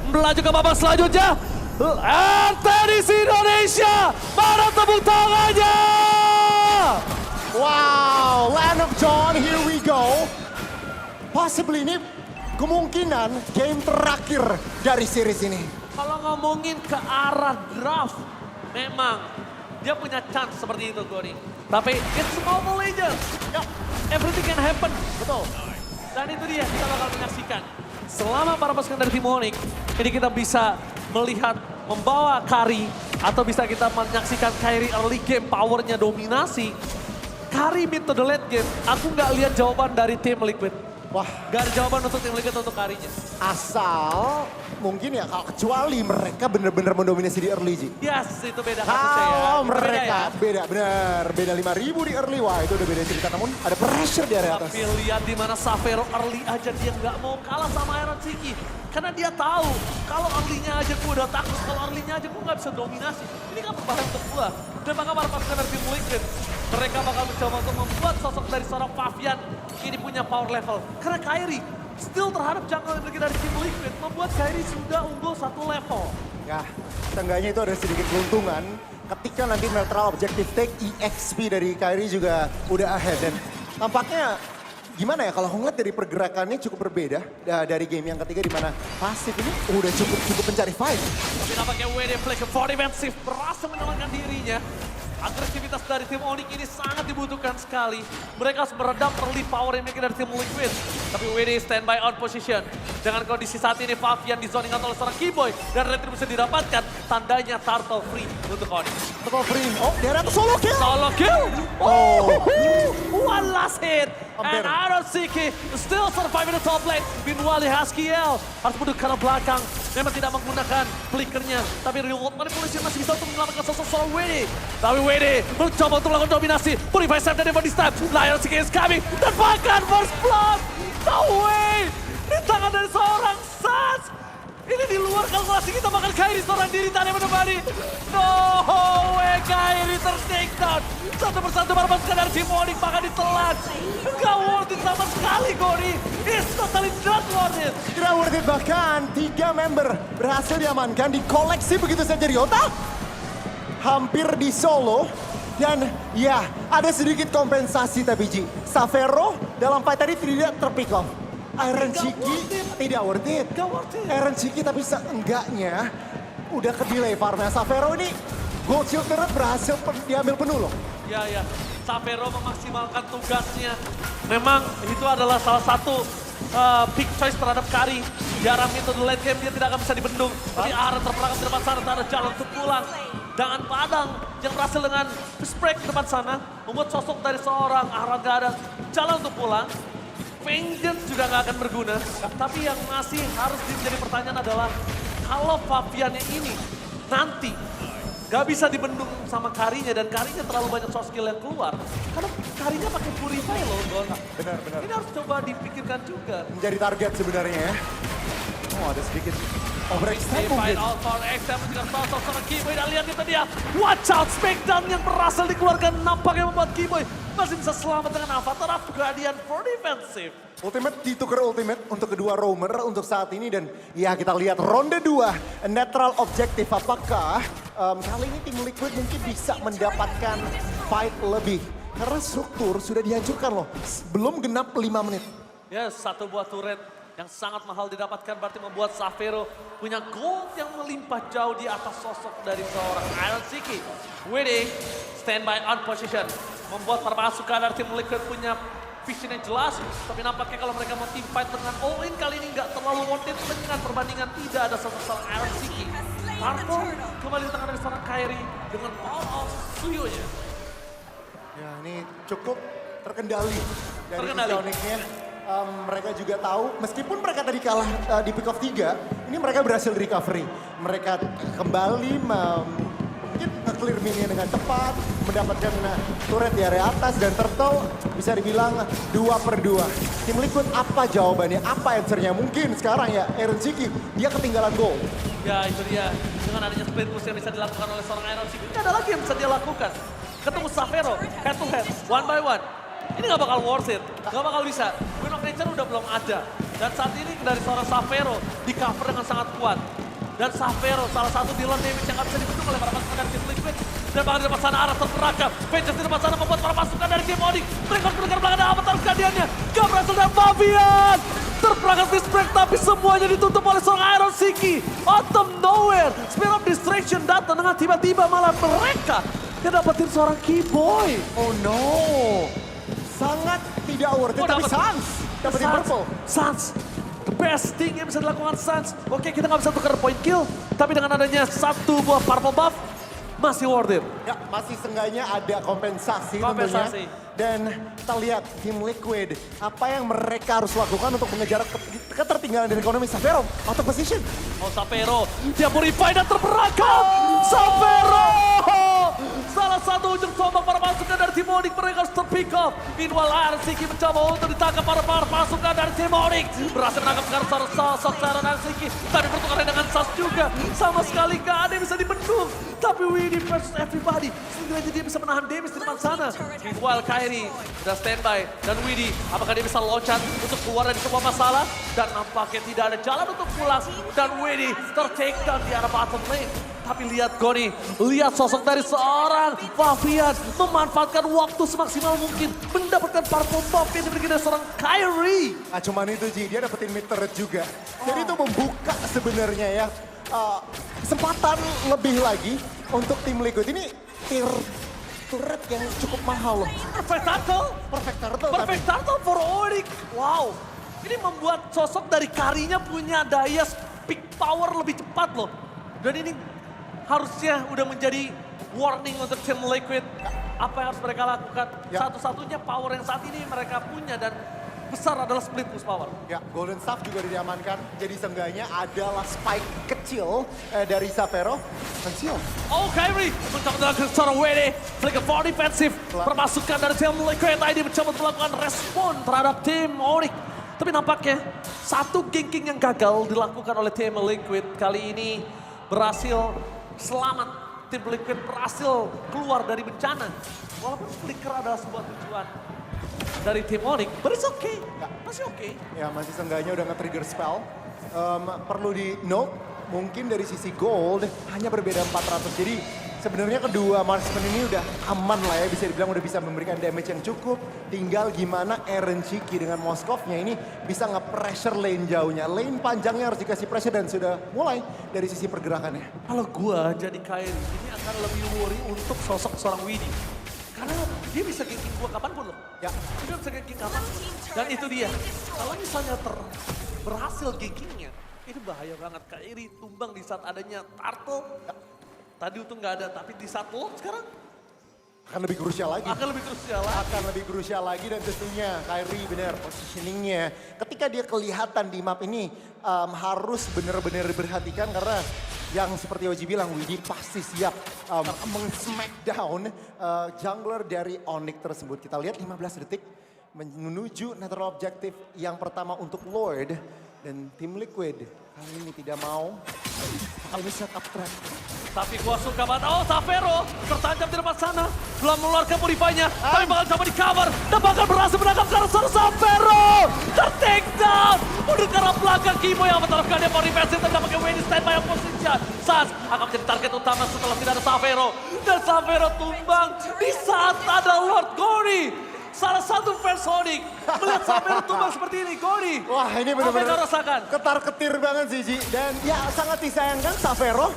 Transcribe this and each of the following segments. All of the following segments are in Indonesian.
melaju ke babak selanjutnya. Tenis Indonesia, mana tepuk tangannya? Wow, Land of Dawn, here we go. Possibly ini kemungkinan game terakhir dari series ini. Kalau ngomongin ke arah draft, memang dia punya chance seperti itu, Gori. Tapi it's Mobile Legends. Ya, Everything can happen. betul. Dan itu dia, kita bakal menyaksikan. Selama para pasukan dari tim Onyx, ini kita bisa melihat membawa Kari atau bisa kita menyaksikan Kairi early game powernya dominasi. Kari mid to the late game, aku nggak lihat jawaban dari tim Liquid. Wah, Gak ada jawaban untuk tim Liquid untuk Karinya. asal mungkin ya kalau kecuali mereka benar-benar mendominasi di early, Ji. Yes, itu beda kasusnya ya. Kalau Itu beda mereka ya. beda, benar. Beda 5.000 di early, wah itu udah beda cerita. Namun ada pressure di area atas. Tapi lihat di mana Savero early aja dia nggak mau kalah sama Iron Siki. Karena dia tahu kalau early-nya aja gue udah takut, kalau early-nya aja gue nggak bisa dominasi. Ini kan berbahaya untuk gue. Dan maka para pasukan dari tim Liquid, mereka bakal mencoba untuk membuat sosok dari seorang Favian ini punya power level. Karena Kairi still terhadap jungle yang dari tim Liquid membuat Kairi sudah unggul satu level. Ya, seenggaknya itu ada sedikit keuntungan ketika nanti neutral objective take EXP dari Kairi juga udah ahead. Dan tampaknya gimana ya kalau ngeliat dari pergerakannya cukup berbeda dari game yang ketiga di mana pasif ini udah cukup mencari fight. Tapi nampaknya WD Flicker for defensive berhasil menyelamatkan dirinya. Agresivitas dari tim Onyx ini sangat dibutuhkan sekali. Mereka harus meredam early power yang dimiliki dari tim Liquid. Tapi WD standby on position. Dengan kondisi saat ini Favian di zoning oleh seorang Keyboy. Dan retribusi didapatkan, tandanya turtle free untuk Onyx. Betul free. Oh, dia ada solo kill. Solo kill! Oh. One last hit! Hampir. And Iron Siki still surviving the top lane. Meanwhile, Haskiel harus mundur ke arah belakang. Memang tidak menggunakan flickernya. Tapi reward manipulation masih bisa untuk menyelamatkan sosok seorang WD. Tapi WD mencoba untuk melakukan dominasi. Purify Save dan this time. Iron Siki is coming. Dan bahkan first blood. No way! Di tangan dari seorang Sans. Ini di luar kalkulasi kita bahkan Kairi seorang diri tadi menemani. No way, Kairi ter-take down. Satu persatu para pasukan dari tim Onyx bahkan ditelan. Gak worth it sama sekali, Gori. It's totally not worth it. Tidak worth it, bahkan 3 member berhasil diamankan, dikoleksi begitu saja Ryota. Hampir di solo. Dan ya, ada sedikit kompensasi tapi Ji. Savero dalam fight tadi tidak terpick off. Iron Chiki tidak worth it. Gak worth it. Iron Chiki tapi seenggaknya udah ke delay farmnya. Savero ini gold shield turret berhasil diambil penuh loh. Ya, ya. Savero memaksimalkan tugasnya. Memang itu adalah salah satu pick choice terhadap Kari. Jarang itu di late game dia tidak akan bisa dibendung. Tapi Aaron terperangkap di depan sana, tak ada jalan untuk pulang. Dengan Padang yang berhasil dengan break di depan sana. Membuat sosok dari seorang Aaron gak ada jalan untuk pulang. Vengeance juga nggak akan berguna. Tapi yang masih harus menjadi pertanyaan adalah kalau Faviannya ini nanti gak bisa dibendung sama Karinya dan Karinya terlalu banyak soft skill yang keluar. Karena Karinya pakai Purify loh, Gon. Benar. Ini harus coba dipikirkan juga. Menjadi target sebenarnya ya. Oh, ada sedikit overextend Divide mungkin. out for X yang juga sosok sama Keyboy dan lihat itu dia. Watch out, Smackdown yang berhasil dikeluarkan nampaknya membuat Keyboy masih bisa selamat dengan Avatar of Guardian for defensive. Ultimate ditukar ultimate untuk kedua roamer untuk saat ini dan ya kita lihat ronde 2 netral objektif apakah kali ini tim Liquid mungkin bisa mendapatkan fight lebih karena struktur sudah dihancurkan loh belum genap 5 menit. Ya, satu buah turret yang sangat mahal didapatkan berarti membuat Savero punya gold yang melimpah jauh di atas sosok dari seorang Iron Siki. WD standby on position membuat para pasukan dari tim Liquid punya vision yang jelas, tapi nampaknya kalau mereka mau team fight dengan all-in kali ini nggak terlalu worth it dengan perbandingan tidak ada sosok Iron Siki. Marco kembali di tangan dari seorang Kairi dengan power of Suyo-nya. Ya ini cukup terkendali dari Terkendali. Onyx-nya. Mereka juga tahu, meskipun mereka tadi kalah di pick off 3, ini mereka berhasil recovery. Mereka kembali mungkin nge-clear minion dengan cepat, mendapatkan turret di area atas, dan Turtle bisa dibilang 2/2. Tim Liquid apa jawabannya, apa answernya? Mungkin sekarang ya, Iron Siki, dia ketinggalan goal. Ya itu dia, dengan adanya split push yang bisa dilakukan oleh seorang Iron Siki, tidak ada lagi yang bisa dia lakukan. Ketemu Savero, head to head, one by one. Ini gak bakal worth it, gak bakal bisa. Queen of Nature udah belum ada. Dan saat ini dari seorang Xavero di cover dengan sangat kuat. Dan Xavero salah satu dealer damage yang gak bisa dibendung oleh para pasukan dari tim Liquid. Dan bahkan di depan sana arah terperangkap. Vengeance di depan sana membuat para pasukan dari tim Onyx. Mereka mendengar belakang ada avatar kejadiannya. Gak berhasil dan Fabian. Terperangkap Disbreak tapi semuanya ditutup oleh seorang Iron Siki. Out of nowhere. Spear of Distraction datang dengan tiba-tiba malah mereka yang dapetin seorang Keyboy. Oh no. Sangat tidak worth it. Tapi Sans dapetin purple. Sans. The best thing yang bisa dilakukan Sans. Oke, kita nggak bisa tukar point kill. Tapi dengan adanya satu buah purple buff, masih worth it. Ya, masih seenggaknya ada kompensasi Kompensasi. tentunya. Dan kita lihat tim Liquid, apa yang mereka harus lakukan untuk mengejar ketertinggalan dari ekonomi. Xavero, out of position. Oh, Xavero, dia purify dan terperangkap. Xavero! Salah satu ujung tombak para pasukan dari tim Onyx, mereka harus terpick up. Meanwhile, Iron Siki mencoba untuk ditangkap para pasukan dari tim Onyx. Berhasil menangkap sekarang sosok Iron Siki. Tapi pertukaran dengan Sas juga. Sama sekali gak ada yang bisa dibendung. Tapi Winnie versus everybody. Setidaknya dia bisa menahan damage di depan sana. Meanwhile, Kairi sudah standby. Dan Winnie, apakah dia bisa loncat untuk keluar dari sebuah masalah? Dan nampaknya tidak ada jalan untuk pulang. Dan Winnie ter-take down di arah bottom lane. Tapi lihat Goni, lihat sosok dari seorang Fabian memanfaatkan waktu semaksimal mungkin. Mendapatkan purple buff yang diberikan dari seorang Kairi. Nah cuman itu Ji, dia dapetin mid turret juga. Jadi itu membuka sebenarnya ya kesempatan lebih lagi untuk tim Liquid. Ini tier turret yang cukup mahal loh. Perfect turtle. Perfect turtle. Perfect turtle for Onyx. Wow. Ini membuat sosok dari Karinya punya daya peak power lebih cepat loh. Dan ini harusnya udah menjadi warning untuk tim Liquid. Apa yang harus mereka lakukan? Ya. Satu-satunya power yang saat ini mereka punya dan besar adalah split push power. Ya, Golden Staff juga diamankan. Jadi seenggaknya adalah spike kecil dari Xavero. Kecil. Oh, Kairi mencoba melakukan seorang WD. Flicker for defensive. Permasukan dari tim Liquid ID mencoba melakukan respon terhadap tim Onyx. Tapi nampaknya satu ganking yang gagal dilakukan oleh tim Liquid kali ini berhasil selamat. Tim Liquid berhasil keluar dari bencana. Walaupun Flicker adalah sebuah tujuan dari tim Onyx, but it's okay. Masih okay. Ya, masih seenggaknya udah nge-trigger spell. Perlu di note, mungkin dari sisi gold hanya berbeda 400. Jadi sebenarnya kedua marksman ini udah aman lah ya, bisa dibilang udah bisa memberikan damage yang cukup. Tinggal gimana Eren Chiki dengan Moskovnya ini bisa nge-pressure lane jauhnya. Lane panjangnya harus dikasih pressure dan sudah mulai dari sisi pergerakannya. Kalau gua jadi Kairi, ini akan lebih worry untuk sosok seorang Widdy. Karena dia bisa ganking gua kapanpun loh. Ya. Dia bisa ganking kapan. Dan itu dia. Kalau misalnya berhasil gankingnya, itu bahaya banget. Kairi tumbang di saat adanya Turtle. Ya. Tadi itu nggak ada, tapi di saat lock sekarang Akan lebih krusial lagi. akan lebih krusial lagi. Akan lebih krusial lagi dan tentunya Kairi benar positioningnya. Ketika dia kelihatan di map ini harus benar-benar diperhatikan karena yang seperti Oji bilang, Widdy pasti siap meng-smackdown jungler dari Onyx tersebut. Kita lihat 15 detik menuju natural objective yang pertama untuk Lord dan tim Liquid. Kali ini tidak mau, kali ini set up trap. Tapi gua suka banget. Oh, Xavero tertancap di depan sana. Belum mengeluarkan purify-nya. Tapi bakal coba di cover. Dan bakal berhasil menangkap Karsar Xavero. Ter-take down. Udah ke arah belakang Kimo yang menerapkan dia for defensive. Dan pakai Wendy standby yang position. Sans akan menjadi target utama setelah tidak ada Xavero. Dan Xavero tumbang di saat ada Lord Gori. Salah satu fans Onyx melihat Xavero tumbang seperti ini. Gori. Wah ini Apa yang kau benar-benar rasakan? ketar-ketir banget sih Ji. Dan ya sangat disayangkan Xavero.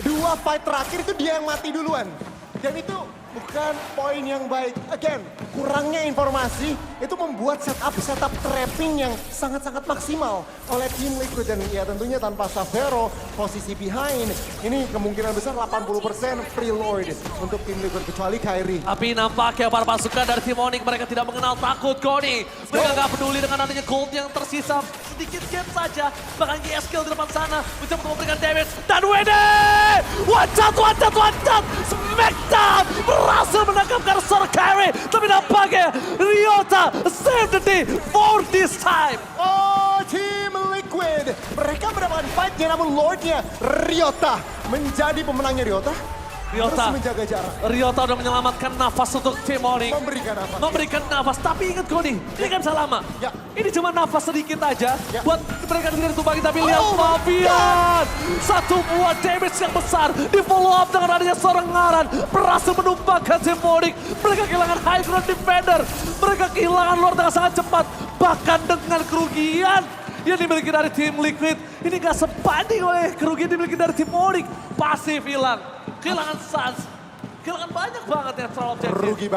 2 fight terakhir itu dia yang mati duluan. Dan itu bukan poin yang baik. Again, kurangnya informasi itu membuat setup trapping yang sangat-sangat maksimal oleh tim Liquid. Dan ya tentunya tanpa Xavero, posisi behind, ini kemungkinan besar 80% free Lord untuk tim Liquid kecuali Kairi. Tapi nampaknya para pasukan dari tim Onyx mereka tidak mengenal takut Goni. Mereka nggak peduli dengan adanya gold yang tersisa sedikit gap saja. Bahkan GSKill di depan sana mencoba untuk memberikan damage. Dan Wede! One shot! Smackdown! Berhasil menangkap Karsar Kairi. Tapi nampaknya Ryota save the day for this time. Oh, Team Liquid. Mereka mendapatkan fight-nya namun Lord-nya Ryota menjadi pemenangnya Ryota. Ryota. Terus menjaga jarak. Ryota udah menyelamatkan nafas untuk tim Onyx. Memberikan nafas, tapi ingat Goni, ini kan bisa lama. Ya. Ini cuma nafas sedikit aja Ya. buat mereka tidak tumbangin, tapi lihat Fabian. Satu buah damage yang besar, di follow up dengan adanya seorang Ngaran. Berhasil menumpahkan tim Onyx. Mereka kehilangan high ground defender. Mereka kehilangan Lord dengan sangat cepat. Bahkan dengan kerugian yang dimiliki dari tim Liquid, ini gak sebanding oleh kerugian dimiliki dari tim Onyx. Pasif hilang, kehilangan Suns, kehilangan banyak banget ya troll objektif. Rugi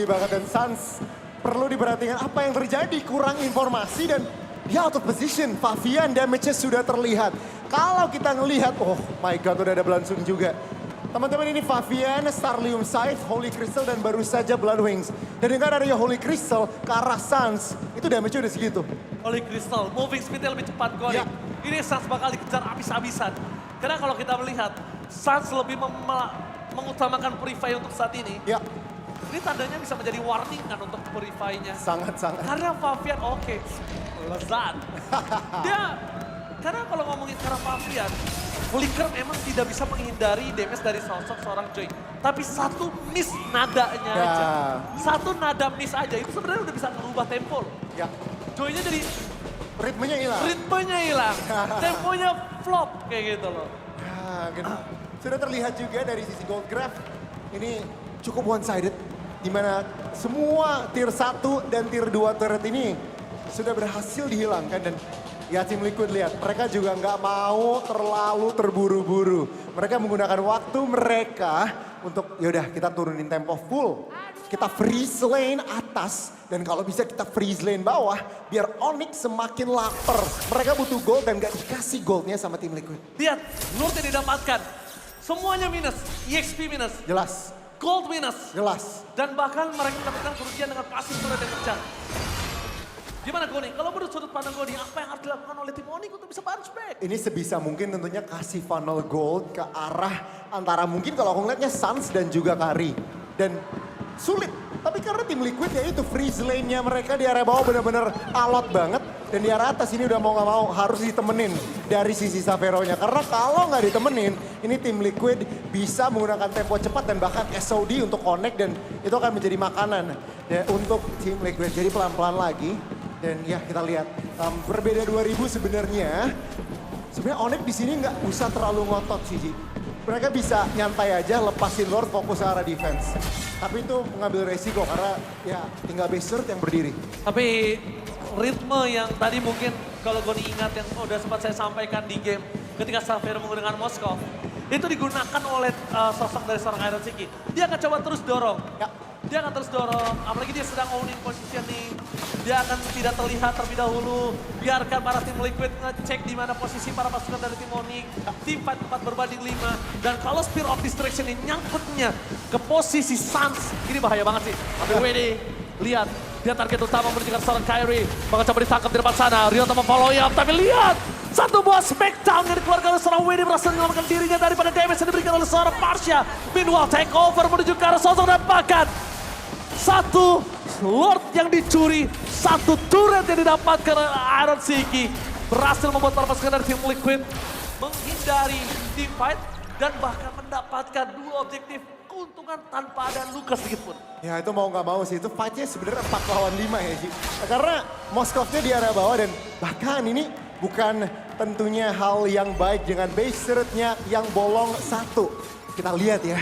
banget. Dan Suns perlu diperhatikan apa yang terjadi. Kurang informasi dan dia out of position. Fabian damage-nya sudah terlihat. Kalau kita ngelihat, oh my god udah ada Belansung juga. Teman-teman ini Fabian, Starlium Scythe, Holy Crystal dan baru saja Blood Wings. Dan dengan adanya Holy Crystal ke arah Suns, itu damage-nya udah segitu. Holy Crystal, moving speed-nya lebih cepat Goni. Ya. Ini Suns bakal dikejar habis-habisan. Karena kalau kita melihat, Suns lebih mengutamakan Purify untuk saat ini. Ya, Ini tandanya bisa menjadi warning kan untuk Purify-nya. sangat-sangat. Karena Fabian oke, lezat. Karena kalau ngomongin cara Fabian, Flicker memang tidak bisa menghindari damage dari sosok seorang Joy. Tapi satu miss nadanya aja. Ya. Satu nada miss aja, itu sebenarnya udah bisa merubah tempo loh. Ya, Joy-nya jadi ritmenya hilang. ritmenya hilang, temponya flop kayak gitu loh. Ya, gitu. Sudah terlihat juga dari sisi Gold Graph, ini cukup one-sided. Di mana semua tier 1 dan tier 2 turret ini sudah berhasil dihilangkan. Dan ya tim Liquid lihat, mereka juga nggak mau terlalu terburu-buru. Mereka menggunakan waktu mereka untuk yaudah kita turunin tempo full. Kita freeze lane atas dan kalau bisa kita freeze lane bawah biar Onyx semakin lapar. Mereka butuh gold dan gak dikasih goldnya sama tim Liquid. Lihat, Lord yang didapatkan, semuanya minus, EXP minus, Jelas, gold minus. jelas. Dan bahkan mereka mendapatkan kerugian dengan pasif turret yang kencang. Gimana Goni? Kalau menurut sudut pandang Goni, apa yang harus dilakukan oleh tim Onyx untuk bisa bounce back? Ini sebisa mungkin tentunya kasih funnel gold ke arah antara mungkin kalau aku ngeliatnya Suns dan juga Kari. Dan sulit. Tapi karena tim Liquid ya itu freeze lane-nya mereka di area bawah benar-benar alot banget. Dan di area atas ini udah mau gak mau harus ditemenin dari sisi Xavero-nya. Karena kalau nggak ditemenin, ini tim Liquid bisa menggunakan tempo cepat dan bahkan SOD untuk connect. Dan itu akan menjadi makanan ya, untuk tim Liquid. Jadi pelan-pelan lagi. Dan ya kita lihat berbeda 2000 sebenarnya. Sebenarnya Onyx di sini nggak usah terlalu ngotot sih, Ji. Mereka bisa nyantai aja lepasin Lord fokus ke arah defense. Tapi itu mengambil resiko karena ya tinggal Berserk yang berdiri. Tapi ritme yang tadi mungkin kalau Goni ingat yang udah sempat saya sampaikan di game ketika Xavero menggunakan Moskov. Itu digunakan oleh sosok dari seorang Iron Siki. Dia akan coba terus dorong. Ya. Dia akan terus dorong, apalagi dia sedang owning positioning. Dia akan tidak terlihat terlebih dahulu. Biarkan para tim Liquid ngecek di mana posisi para pasukan dari tim Onyx. Tim fight 4 berbanding 5. Dan kalau Spear of Distraction ini nyangkutnya ke posisi Suns, ini bahaya banget sih. Tapi WD, lihat. Dia target utama menunjukkan seorang Kyrie. Bakal coba ditangkap di depan sana. Ryota follow up, tapi lihat. Satu buah smackdown yang dikeluarkan oleh seorang WD berhasil menyelamatkan dirinya daripada damage yang diberikan oleh seorang Marsha. Meanwhile, take over menuju ke arah sosok dan bahkan satu Lord yang dicuri, satu turret yang didapatkan oleh Iron Siki. Berhasil membuat para pasukan dari tim Liquid menghindari team fight dan bahkan mendapatkan dua objektif keuntungan tanpa ada luka sedikit pun. Ya itu mau nggak mau sih, itu fightnya sebenarnya 4 lawan 5 ya Ji. Karena Moskovnya di area bawah dan bahkan ini bukan tentunya hal yang baik dengan base turretnya yang bolong 1. Kita lihat ya,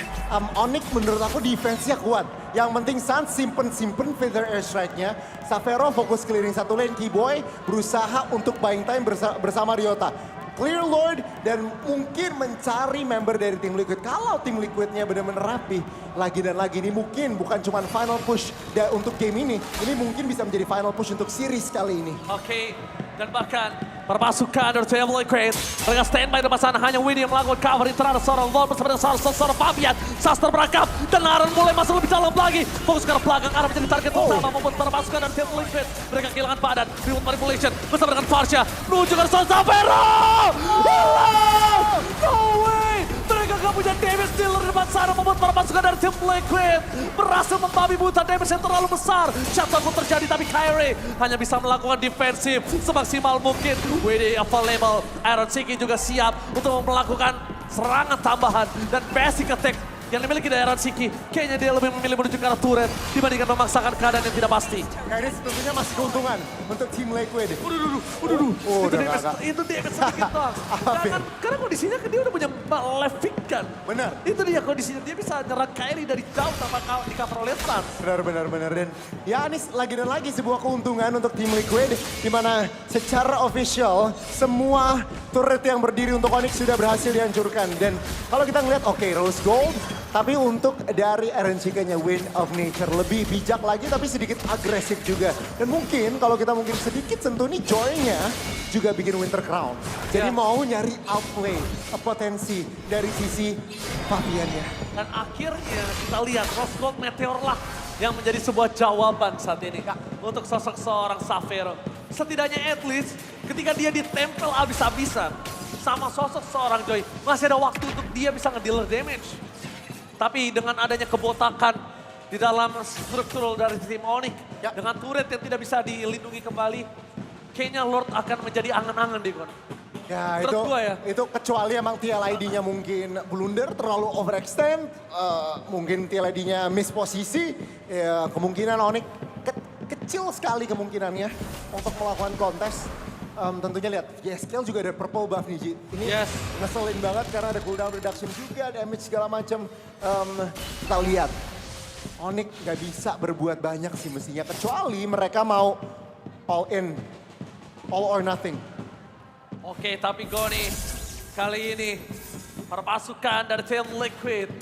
Onyx menurut aku defense-nya kuat. Yang penting Suns simpen Feather Airstrike-nya. Xavero fokus clearing satu lane, Keyboy berusaha untuk buying time bersama Ryota. Clear Lord dan mungkin mencari member dari tim Liquid. Kalau tim Liquidnya benar-benar rapi lagi dan lagi, ini mungkin bukan cuma final push untuk game ini mungkin bisa menjadi final push untuk series kali ini. Oke, dan bahkan perpasukan dari tim Liquid, mereka standby di depan sana, hanya William melakukan cover terhadap seorang Lord bersama dengan seorang Fabian. Sastra berangkap dan Aaron mulai masuk lebih dalam lagi. Fokus ke arah belakang, arah menjadi target utama membuat perpasukan dari tim Liquid. Mereka kehilangan badan, remote manipulation bersama dengan Farsha menuju ke seorang Xavero. No way! Mereka gak punya damage dealer di depan sana membuat para pasukan dari tim Liquid berhasil membabi buta damage yang terlalu besar. Shutdown pun terjadi tapi Kyrie hanya bisa melakukan defensif semaksimal mungkin. WD available, Iron Siki juga siap untuk melakukan serangan tambahan dan basic attack yang dimiliki daerah Siki. Kayaknya dia lebih memilih menuju ke arah turret dibandingkan memaksakan keadaan yang tidak pasti. Ya ini tentunya masih keuntungan untuk tim Liquid. Itu udah damage, kakak. itu damage sedikit doang. Jangan, karena kondisinya dia udah punya Malefic kan. Benar. Itu dia kondisinya, dia bisa nyerang Kairi dari jauh tanpa di cover oleh Stans. Benar. Dan ya ini lagi dan lagi sebuah keuntungan untuk tim Liquid. Di mana secara official semua turret yang berdiri untuk Onyx sudah berhasil dihancurkan. Dan kalau kita ngeliat oke, Rose Gold. Tapi untuk dari RNCK-nya Wind of Nature lebih bijak lagi tapi sedikit agresif juga. Dan mungkin kalau kita mungkin sedikit sentuh nih Joy-nya juga bikin Winter Crown. Jadi Ya. mau nyari outplay potensi dari sisi Fabian-nya. Dan akhirnya kita lihat Rose Gold Meteor lah yang menjadi sebuah jawaban saat ini untuk sosok seorang Xavero. Setidaknya at least ketika dia ditempel abis-abisan sama sosok seorang Joy, masih ada waktu untuk dia bisa nge-dealer damage. Tapi dengan adanya kebotakan di dalam struktural dari tim Onyx, dengan turret yang tidak bisa dilindungi kembali, kayaknya Lord akan menjadi angan-angan di Kon. Ya Menurut gua ya. itu kecuali emang TLID-nya mungkin blunder, terlalu overextend, mungkin TLID-nya miss posisi, ya kemungkinan Onyx kecil sekali kemungkinannya untuk melakukan kontes. Tentunya lihat, YSKL juga ada purple buff nih Ji. Ini ngeselin banget karena ada cooldown reduction juga, damage segala macam. Kita lihat, Onyx gak bisa berbuat banyak sih mestinya, kecuali mereka mau all in, all or nothing. Oke, tapi Goni, kali ini perpasukan dari tim Liquid.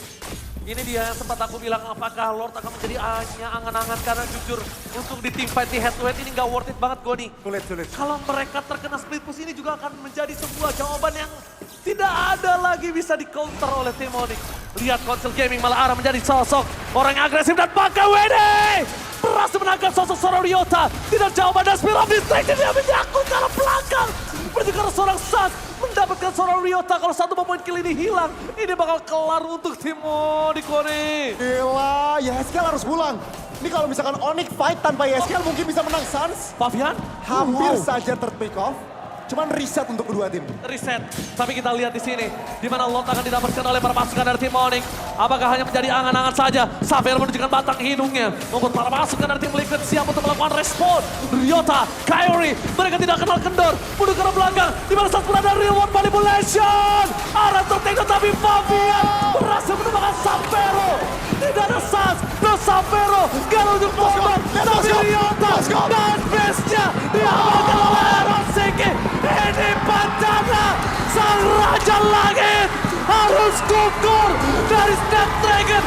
Ini dia yang sempat aku bilang apakah Lord akan menjadi angan-angan karena jujur untuk di team fight di head to head ini gak worth it banget Goni. Sulit. Kalau mereka terkena split push ini juga akan menjadi sebuah jawaban yang tidak ada lagi bisa di counter oleh tim Onyx. Lihat Console Gaming malah arah menjadi sosok orang yang agresif dan pakai WD. Berhasil menangkap sosok seorang Ryota. Tidak jawaban dan Spirit of Distraction dia menyangkut ke arah belakang. Menuju ke arah seorang Sans. Mendapatkan seorang Ryota kalau satu pemain kill ini hilang. Ini bakal kelar untuk tim Onyx Goni. Gila, YSKL harus pulang. Ini kalau misalkan Onyx fight tanpa YSKL mungkin bisa menang Suns. Fabian? Hampir saja pick off. Cuman reset untuk kedua tim. Reset. Tapi kita lihat di sini, di mana Lord akan didapatkan oleh para pasukan dari tim Onyx. Apakah hanya menjadi angan-angan saja? Xavier menunjukkan batang hidungnya. Membuat para pasukan dari tim Liquid siap untuk melakukan respon. Ryota, Kairi, mereka tidak kenal kendor. Menuju ke belakang, di mana saat berada real world manipulation. Arah tertengok tapi Fabian berhasil menemukan Xavero. Tidak ada Sans, no Xavero. Gak ujung korban, tapi Ryota dan base-nya diamankan oleh RNCK. Ini bencana, sang Raja Langit harus gugur dari Snapdragon.